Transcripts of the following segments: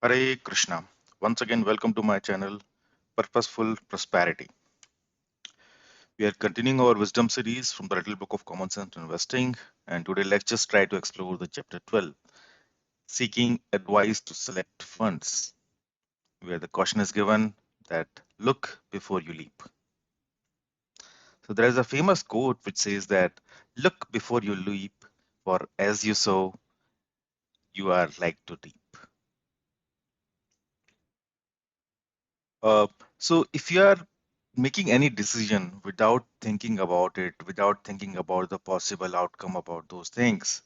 Hare Krishna. Once again, welcome to my channel, Purposeful Prosperity. We are continuing our wisdom series from the Little Book of Common Sense Investing, and today let's just try to explore the chapter 12, Seeking Advice to Select Funds, where the caution is given that look before you leap. So there is a famous quote which says that look before you leap, for as you sow, you are like to reap. Uh, so if you are making any decision without thinking about it, without thinking about the possible outcome about those things,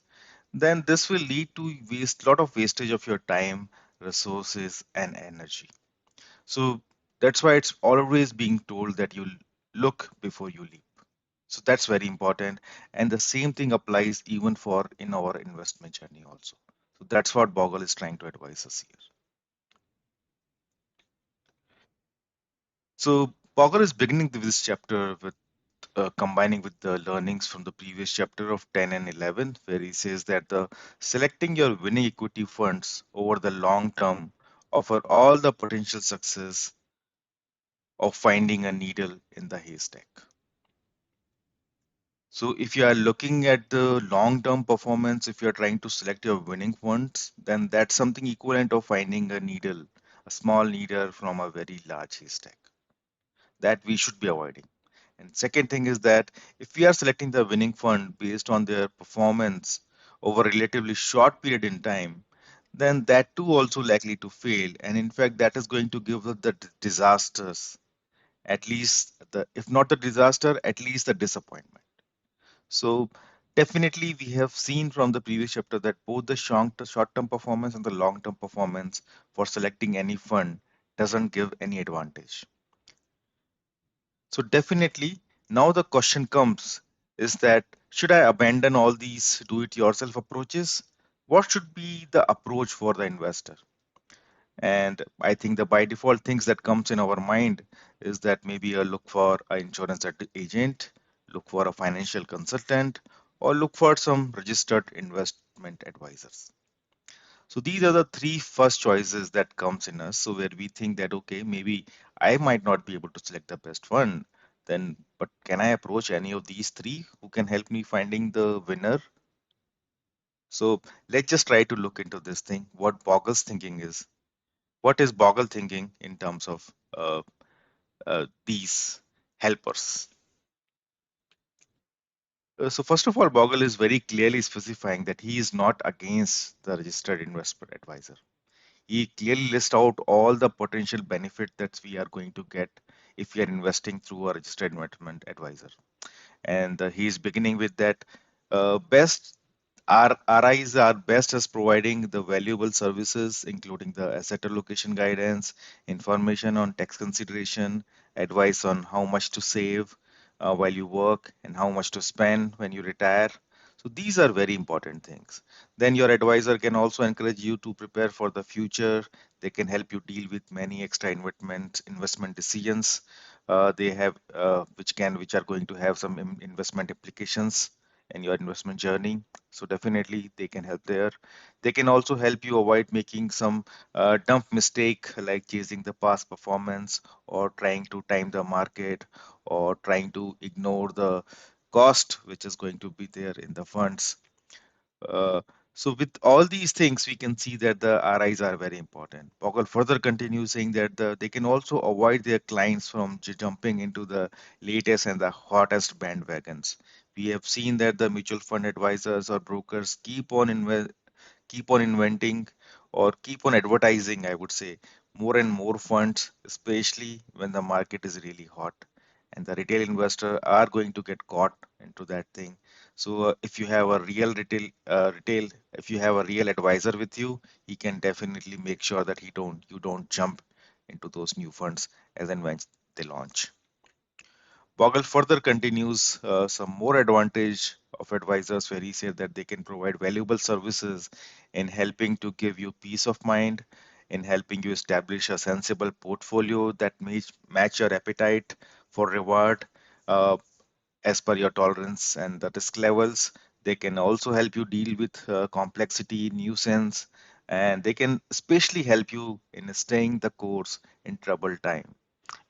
then this will lead to waste lot of wastage of your time, resources, and energy. So that's why it's always being told that you look before you leap. So that's very important. And the same thing applies even for in our investment journey also. So that's what Bogle is trying to advise us here. So Bogle is beginning this chapter with combining with the learnings from the previous chapter of 10 and 11, where he says that the selecting your winning equity funds over the long term offer all the potential success of finding a needle in the haystack. So if you are looking at the long term performance, if you are trying to select your winning funds, then that's something equivalent of finding a needle, a small needle from a very large haystack that we should be avoiding. And second thing is that if we are selecting the winning fund based on their performance over a relatively short period in time, then that too also likely to fail. And in fact, that is going to give us the disasters, at least the, if not the disaster, at least the disappointment. So definitely we have seen from the previous chapter that both the short-term performance and the long-term performance for selecting any fund doesn't give any advantage. So definitely now the question comes is that should I abandon all these do it yourself approaches? What should be the approach for the investor? And I think the by default things that comes in our mind is that maybe look for an insurance agent, look for a financial consultant, or look for some registered investment advisors. So these are the three first choices that comes in us. So where we think that okay, maybe I might not be able to select the best one, then but can I approach any of these three who can help me finding the winner? So let's just try to look into this thing. What Bogle's thinking is. What is Bogle thinking in terms of these helpers? So first of all, Bogle is very clearly specifying that he is not against the registered investment advisor. He clearly lists out all the potential benefit that we are going to get if we are investing through a registered investment advisor. And he is beginning with that best our RIs are best as providing the valuable services, including the asset allocation guidance, information on tax consideration, advice on how much to save while you work, and how much to spend when you retire. So these are very important things. Then your advisor can also encourage you to prepare for the future. They can help you deal with many extra investment decisions. They have which are going to have some investment implications in your investment journey. So definitely they can help there. They can also help you avoid making some dumb mistake like chasing the past performance or trying to time the market or trying to ignore the cost which is going to be there in the funds. uh, so with all these things, we can see that the RIs are very important. Bogle further continues saying that they can also avoid their clients from jumping into the latest and the hottest bandwagons. We have seen that the mutual fund advisors or brokers keep on inventing or keep on advertising, I would say, more and more funds, especially when the market is really hot. And the retail investor are going to get caught into that thing. So if you have a real if you have a real advisor with you, he can definitely make sure that you don't jump into those new funds as and when they launch. Bogle further continues some more advantage of advisors where he said that they can provide valuable services in helping to give you peace of mind, in helping you establish a sensible portfolio that match your appetite for reward uh, as per your tolerance and the risk levels. They can also help you deal with complexity, nuisance, and they can especially help you in staying the course in troubled time.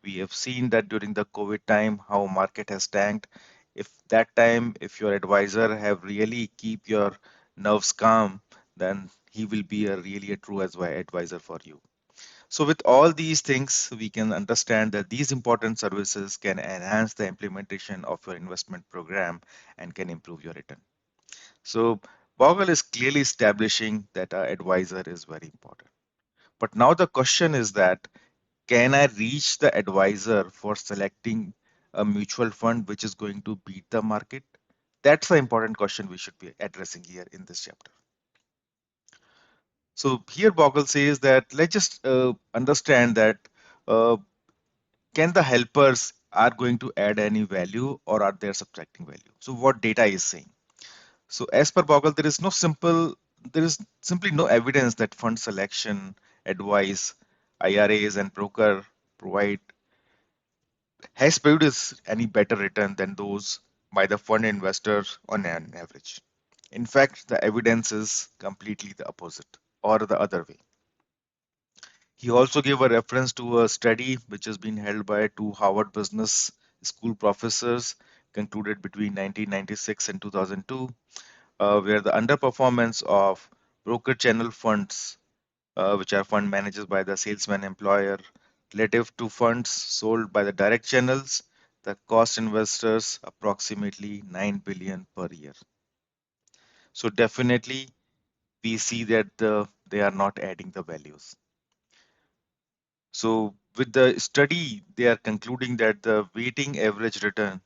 We have seen that during the COVID time, how market has tanked. If that time, if your advisor have really keep your nerves calm, then he will be a really a true advisor for you. So with all these things, we can understand that these important services can enhance the implementation of your investment program and can improve your return. So Bogle is clearly establishing that our advisor is very important. But now the question is that can I reach the advisor for selecting a mutual fund which is going to beat the market? That's the important question we should be addressing here in this chapter. So here Bogle says that let's just understand that uh, can the helpers are going to add any value or are they subtracting value? So what data is saying? So as per Bogle, there is simply no evidence that fund selection, advice, IRAs and broker provide has produced any better return than those by the fund investors on an average. In fact, the evidence is completely the opposite or the other way. He also gave a reference to a study which has been held by two Harvard Business School professors concluded between 1996 and 2002, where the underperformance of broker channel funds, which are fund managed by the salesman employer, relative to funds sold by the direct channels, that cost investors approximately 9 billion per year. So definitely we see that they are not adding the values. So with the study, they are concluding that the weighted average return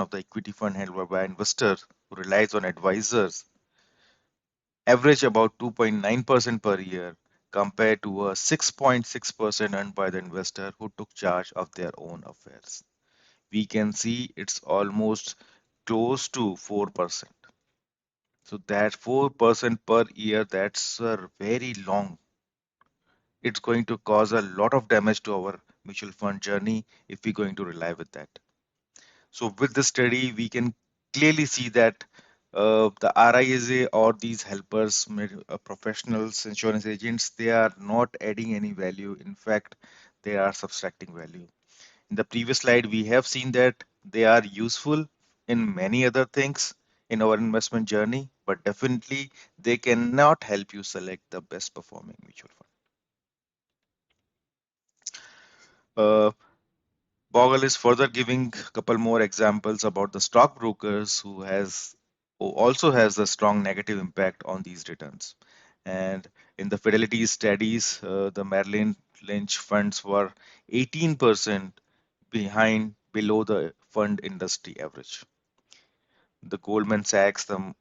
of the equity fund held by investors who relies on advisors average about 2.9% per year compared to a 6.6% earned by the investor who took charge of their own affairs. We can see it's almost close to 4%. So that 4% per year, that's very long. It's going to cause a lot of damage to our mutual fund journey if we're going to rely with that. So with this study, we can clearly see that the RISA or these helpers, professionals, insurance agents, they are not adding any value. In fact, they are subtracting value. In the previous slide, we have seen that they are useful in many other things in our investment journey, but definitely they cannot help you select the best performing mutual fund. Bogle is further giving a couple more examples about the stockbrokers who also has a strong negative impact on these returns. And in the Fidelity studies, the Merrill Lynch funds were 18% below the fund industry average. The Goldman Sachs, the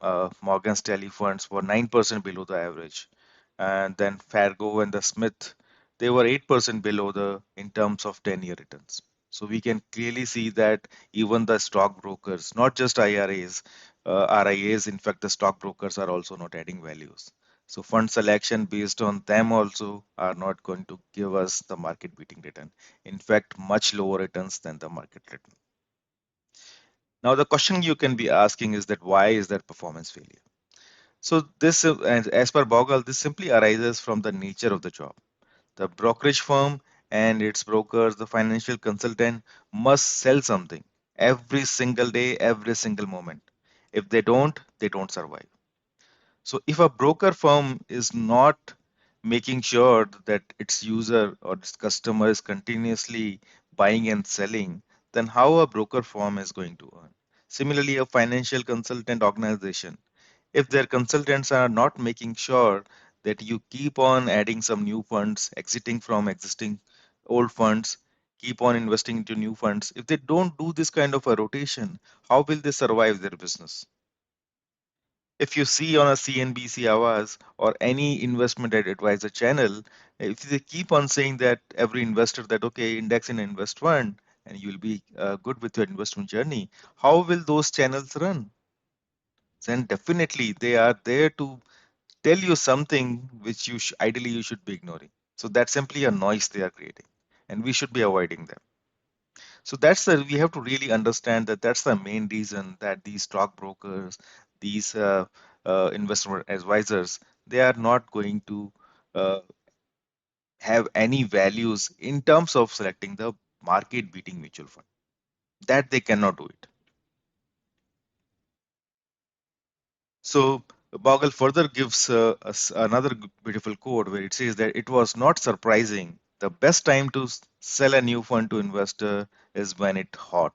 Morgan Stanley funds were 9% below the average. And then Fargo and the Smith, they were 8% below the in terms of 10-year returns. So we can clearly see that even the stockbrokers, not just IRAs, RIAs, in fact, the stockbrokers are also not adding values. So fund selection based on them also are not going to give us the market beating return. In fact, much lower returns than the market return. Now, the question you can be asking is that why is that performance failure? So this, as per Bogle, this simply arises from the nature of the job. The brokerage firm and its brokers, the financial consultant, must sell something every single day, every single moment. If they don't survive. So if a broker firm is not making sure that its user or its customer is continuously buying and selling, then how a broker firm is going to earn? Similarly, a financial consultant organization, if their consultants are not making sure that you keep on adding some new funds, exiting from existing old funds, keep on investing into new funds, if they don't do this kind of a rotation, how will they survive their business? If you see on a CNBC Awas or any investment advisor channel, if they keep on saying that every investor that okay, index in invest fund and you'll be good with your investment journey, how will those channels run? Then definitely they are there to tell you something which ideally you should be ignoring. So that's simply a noise they are creating, and we should be avoiding them. So we have to really understand that that's the main reason that these stockbrokers, these investment advisors, they are not going to uh, have any values in terms of selecting the market beating mutual fund. That they cannot do it. So Bogle further gives us another beautiful quote where it says that it was not surprising. The best time to sell a new fund to investor is when it hot.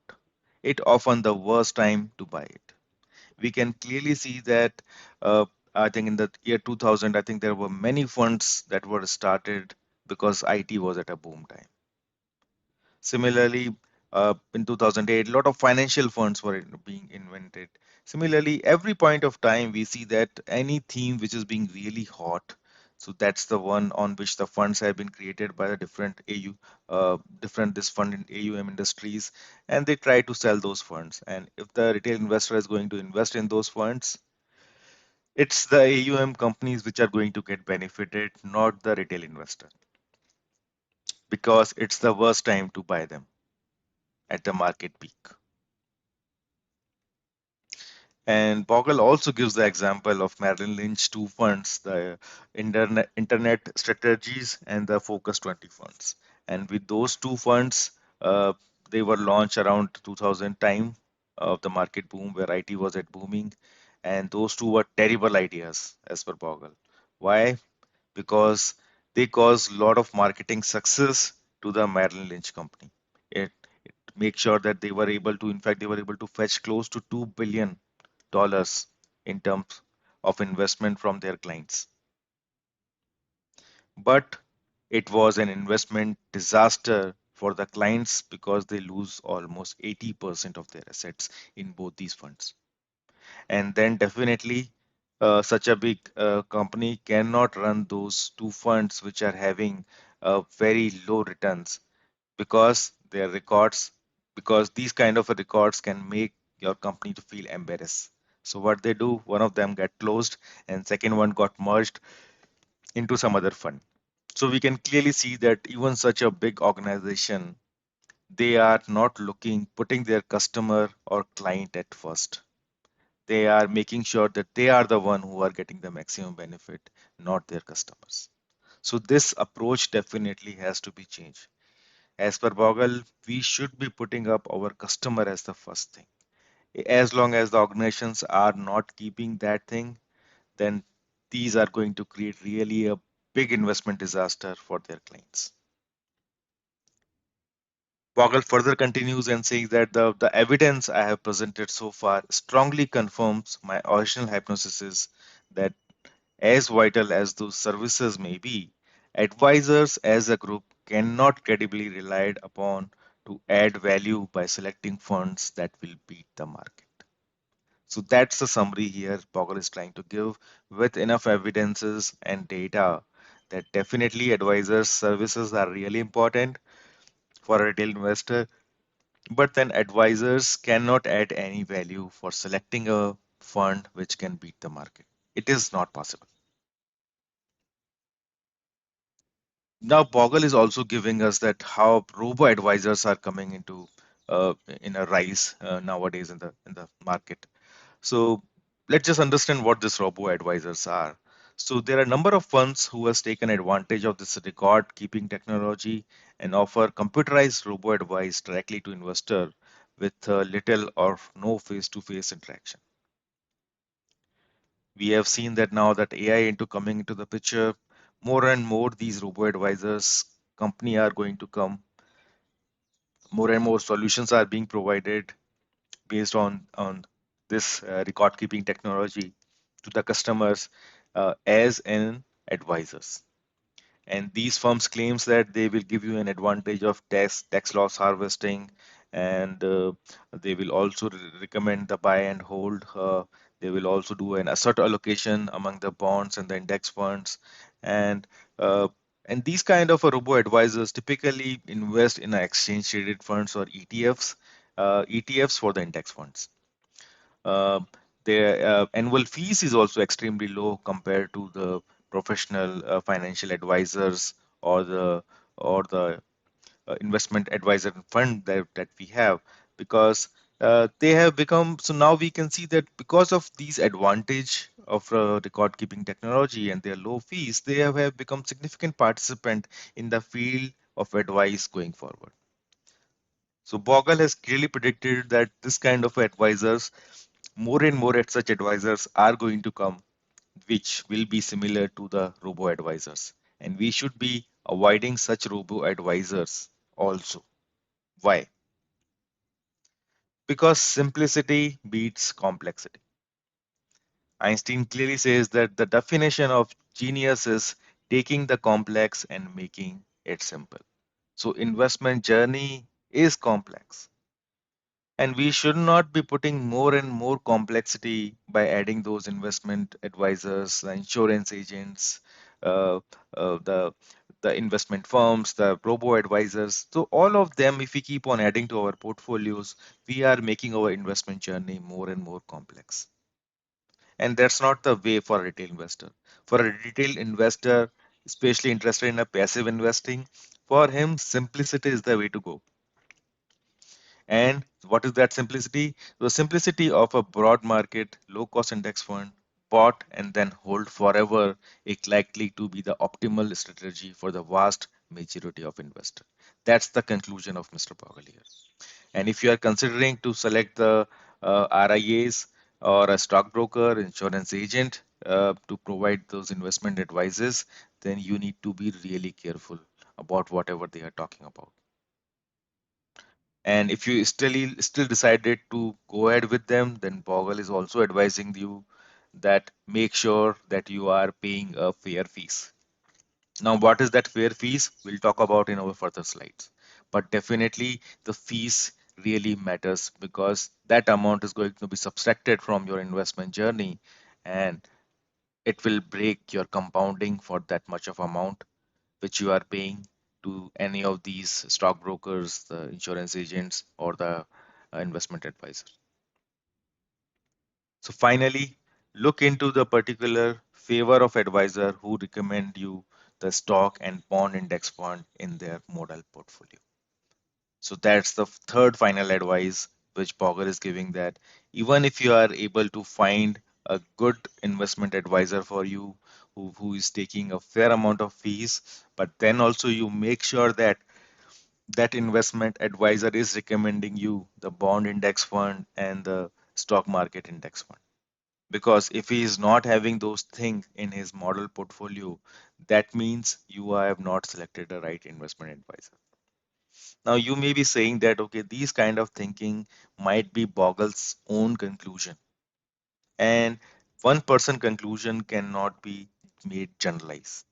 It often the worst time to buy it. We can clearly see that I think in the year 2000, I think there were many funds that were started because IT was at a boom time. Similarly, in 2008, a lot of financial funds were being invented. Similarly, every point of time, we see that any theme which is being really hot, so that's the one on which the funds have been created by the different different this fund in AUM industries, and they try to sell those funds. And if the retail investor is going to invest in those funds, it's the AUM companies which are going to get benefited, not the retail investor, because it's the worst time to buy them at the market peak. And Bogle also gives the example of Merrill Lynch two funds, the Internet Strategies and the Focus 20 funds. And with those two funds, uh, they were launched around 2000 time of the market boom where IT was at booming. And those two were terrible ideas as per Bogle. Why? Because they caused a lot of marketing success to the Merrill Lynch company. It makes sure that they were able to, in fact, they were able to fetch close to $2 billion in terms of investment from their clients. But it was an investment disaster for the clients because they lose almost 80% of their assets in both these funds. And then definitely such a big company cannot run those two funds which are having very low returns because their records, because these kind of records can make your company to feel embarrassed. So what they do, one of them get closed and second one got merged into some other fund. So we can clearly see that even such a big organization, they are not putting their customer or client at first. They are making sure that they are the one who are getting the maximum benefit, not their customers. So this approach definitely has to be changed. As per Bogle, we should be putting up our customer as the first thing. As long as the organizations are not keeping that thing, then these are going to create really a big investment disaster for their clients. Bogle further continues and says that the evidence I have presented so far strongly confirms my original hypothesis that as vital as those services may be, advisors as a group cannot credibly relied upon to add value by selecting funds that will beat the market. So that's the summary here Bogle is trying to give with enough evidences and data that definitely advisors services are really important for a retail investor, but then advisors cannot add any value for selecting a fund which can beat the market. It is not possible. Now, Bogle is also giving us that how robo advisors are coming into in a rise nowadays in the market. So let's just understand what these robo advisors are. So there are a number of funds who has taken advantage of this record keeping technology and offer computerized robo advice directly to investor with little or no face-to-face interaction. We have seen that now that AI into coming into the picture, more and more these robo advisors company are going to come. More and more solutions are being provided based on this record keeping technology to the customers as an advisors. And these firms claims that they will give you an advantage of tax loss harvesting, and they will also recommend the buy and hold. They will also do an asset allocation among the bonds and the index funds, and uh, and these kind of robo advisors typically invest in exchange traded funds or ETFs for the index funds. Uh, their annual fees is also extremely low compared to the professional financial advisors or the investment advisor fund that we have, because they have become, so now we can see that because of these advantage of record keeping technology and their low fees, they have become significant participant in the field of advice going forward. So Bogle has clearly predicted that this kind of advisors, more and more such advisors are going to come, which will be similar to the robo advisors. And we should be avoiding such robo advisors also. Why? Because simplicity beats complexity. Einstein clearly says that the definition of genius is taking the complex and making it simple. So investment journey is complex. And we should not be putting more and more complexity by adding those investment advisors, the insurance agents, uh, the investment firms, the robo advisors. So all of them, if we keep on adding to our portfolios, we are making our investment journey more and more complex. And that's not the way for a retail investor. For a retail investor, especially interested in a passive investing, for him, simplicity is the way to go. And what is that simplicity? The simplicity of a broad market, low cost index fund, bought and then hold forever, is likely to be the optimal strategy for the vast majority of investors. That's the conclusion of Mr. Bogle here. And if you are considering to select the RIAs or a stockbroker, insurance agent to provide those investment advices, then you need to be really careful about whatever they are talking about. And if you still decided to go ahead with them, then Bogle is also advising you that make sure that you are paying a fair fees. Now, what is that fair fees? We'll talk about in our further slides. But definitely the fees really matters because that amount is going to be subtracted from your investment journey and it will break your compounding for that much of amount which you are paying to any of these stockbrokers, the insurance agents, or the investment advisor. So finally, look into the particular favor of advisor who recommend you the stock and bond index fund in their model portfolio. So that's the third final advice which Bogle is giving, that even if you are able to find a good investment advisor for you who is taking a fair amount of fees, but then also you make sure that that investment advisor is recommending you the bond index fund and the stock market index fund. Because if he is not having those things in his model portfolio, that means you have not selected the right investment advisor. Now you may be saying that okay, these kind of thinking might be Bogle's own conclusion, and one person conclusion cannot be made generalized.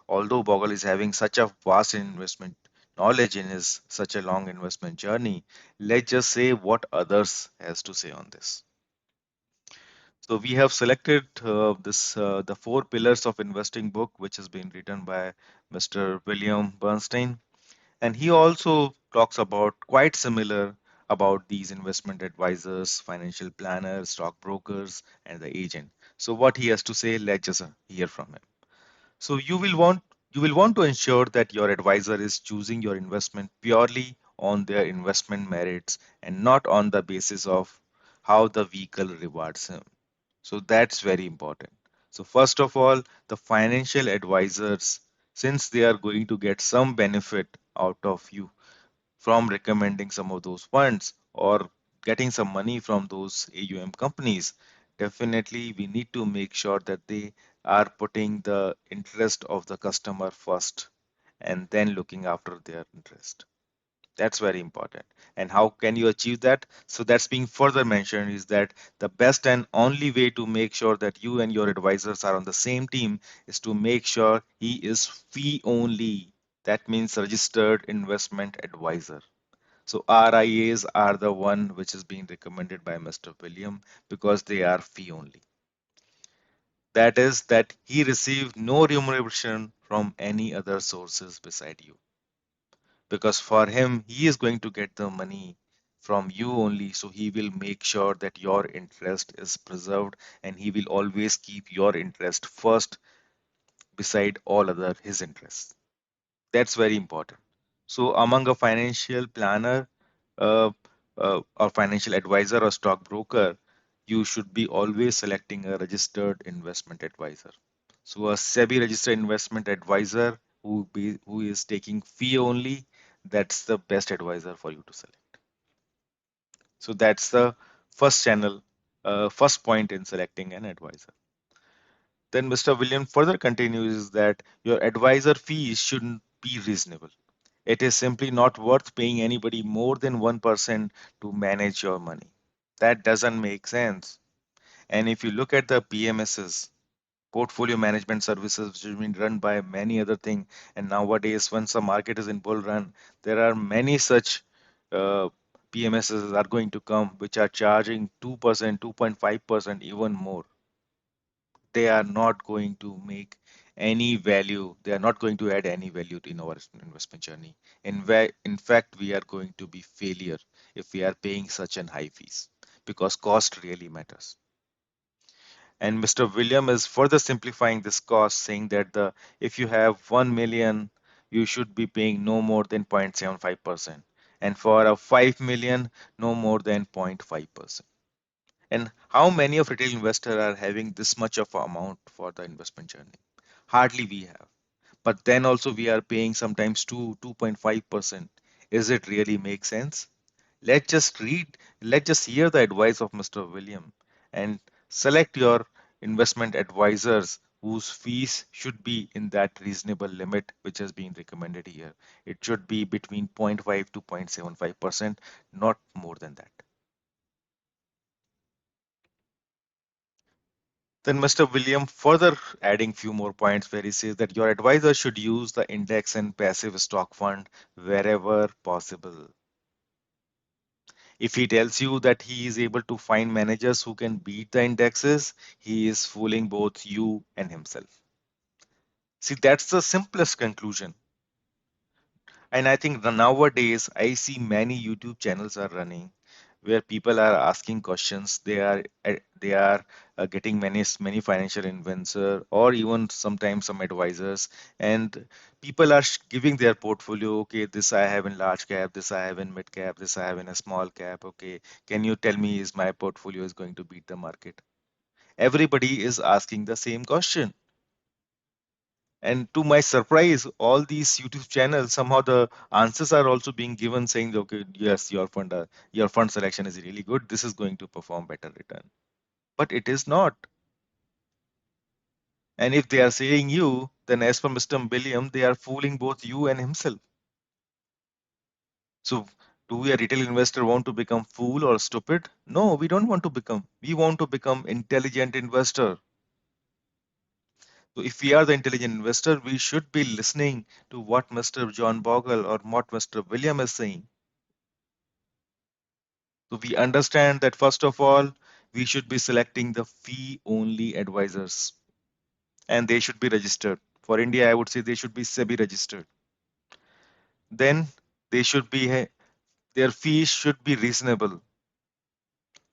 Although Bogle is having such a vast investment knowledge in his such a long investment journey, let's just say what others has to say on this. So we have selected this the four pillars of investing book, which has been written by Mr. William Bernstein, and he also talks about quite similar about these investment advisors, financial planners, stockbrokers, and the agent. So what he has to say, let's just hear from him. So you will want to ensure that your advisor is choosing your investment purely on their investment merits and not on the basis of how the vehicle rewards him. So that's very important. So first of all, the financial advisors, since they are going to get some benefit out of you from recommending some of those funds or getting some money from those AUM companies, definitely we need to make sure that they are putting the interest of the customer first and then looking after their interest. That's very important. And how can you achieve that? So that's being further mentioned is that the best and only way to make sure that you and your advisors are on the same team is to make sure he is fee only. That means registered investment advisor. So RIAs are the one which is being recommended by Mr. William because they are fee only. That is that he received no remuneration from any other sources beside you, because for him he is going to get the money from you only, so he will make sure that your interest is preserved and he will always keep your interest first beside all other his interests. That's very important. So among a financial planner, uh, or financial advisor or stockbroker, you should be always selecting a registered investment advisor. So a SEBI registered investment advisor who is taking fee only, that's the best advisor for you to select. So that's the first channel, first point in selecting an advisor. Then Mr. William further continues that your advisor fees shouldn't be reasonable. It is simply not worth paying anybody more than 1% to manage your money. That doesn't make sense. And if you look at the PMSs, portfolio management services, which has been run by many other things, and nowadays, once the market is in bull run, there are many such uh, PMSs are going to come which are charging 2%, 2.5%, even more. They are not going to make any value. They are not going to add any value in our investment journey. In fact, we are going to be failure if we are paying such an high fees because cost really matters. And Mr. William is further simplifying this cost, saying that the if you have 1 million, you should be paying no more than 0.75%, and for a 5 million, no more than 0.5%. And how many of retail investors are having this much of amount for the investment journey? Hardly we have. But then also we are paying sometimes 2, 2.5%. Is it really make sense? Let's just hear the advice of Mr. William and select your investment advisors whose fees should be in that reasonable limit which has been recommended here. It should be between 0.5 to 0.75%, not more than that. Then Mr. William further adding few more points where he says that your advisor should use the index and passive stock fund wherever possible. If he tells you that he is able to find managers who can beat the indexes, he is fooling both you and himself. See, that's the simplest conclusion. And I think nowadays I see many YouTube channels are running where people are asking questions. They are getting many financial influencer or even sometimes some advisors, and people are giving their portfolio. Okay, this I have in large cap, this I have in mid cap, this I have in a small cap. Okay, can you tell me is my portfolio is going to beat the market? Everybody is asking the same question. And to my surprise, all these YouTube channels, somehow the answers are also being given saying, okay, yes, your fund selection is really good. This is going to perform better return. But it is not. And if they are saying you, then as per Mr. Billiam, they are fooling both you and himself. So do we a retail investor want to become fool or stupid? No, we don't want to become. We want to become intelligent investor. So if we are the intelligent investor, we should be listening to what Mr. John Bogle or what Mr. William is saying. So we understand that first of all, we should be selecting the fee only advisors and they should be registered. For India, I would say they should be SEBI registered. Then they should be their fees should be reasonable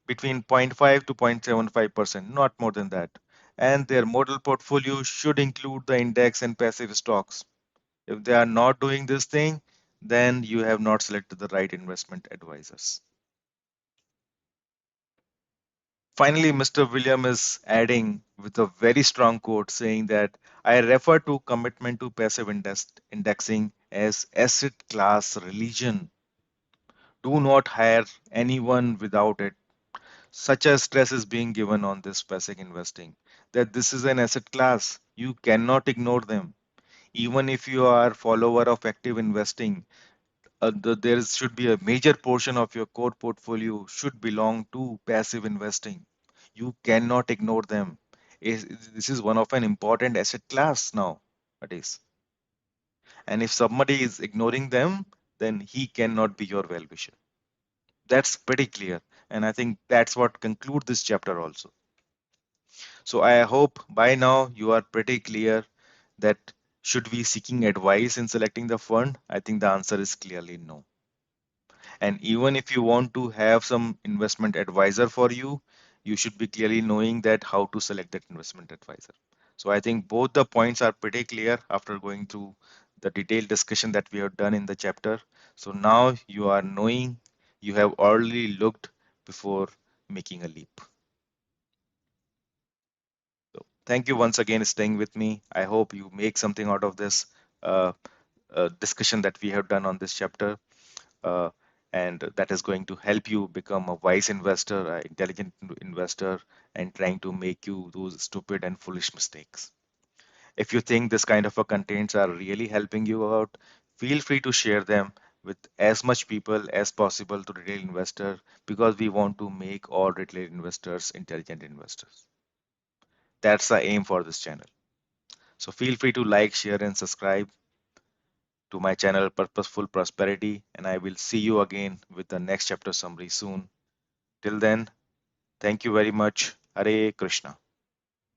between 0.5 to 0.75%, not more than that. And their model portfolio should include the index and passive stocks. If they are not doing this thing, then you have not selected the right investment advisors. Finally, Mr. William is adding with a very strong quote saying that I refer to commitment to passive indexing as asset class religion. Do not hire anyone without it. Such a stress is being given on this passive investing that this is an asset class. You cannot ignore them. Even if you are follower of active investing, there should be a major portion of your core portfolio should belong to passive investing. You cannot ignore them. This is one of an important asset class nowadays. And if somebody is ignoring them, then he cannot be your well-wisher. That's pretty clear. And I think that's what conclude this chapter also. So I hope by now you are pretty clear that should we seeking advice in selecting the fund? I think the answer is clearly no. And even if you want to have some investment advisor for you, you should be clearly knowing that how to select that investment advisor. So I think both the points are pretty clear after going through the detailed discussion that we have done in the chapter. So now you are knowing, you have already looked before making a leap. Thank you once again staying with me. I hope you make something out of this uh, discussion that we have done on this chapter. uh, and that is going to help you become a wise investor, an intelligent investor, and trying to make you those stupid and foolish mistakes. If you think this kind of a contents are really helping you out, feel free to share them with as much people as possible to retail investor, because we want to make all retail investors intelligent investors. That's the aim for this channel. So feel free to like, share, and subscribe to my channel Purposeful Prosperity, and I will see you again with the next chapter summary soon. Till then, thank you very much. Hare Krishna.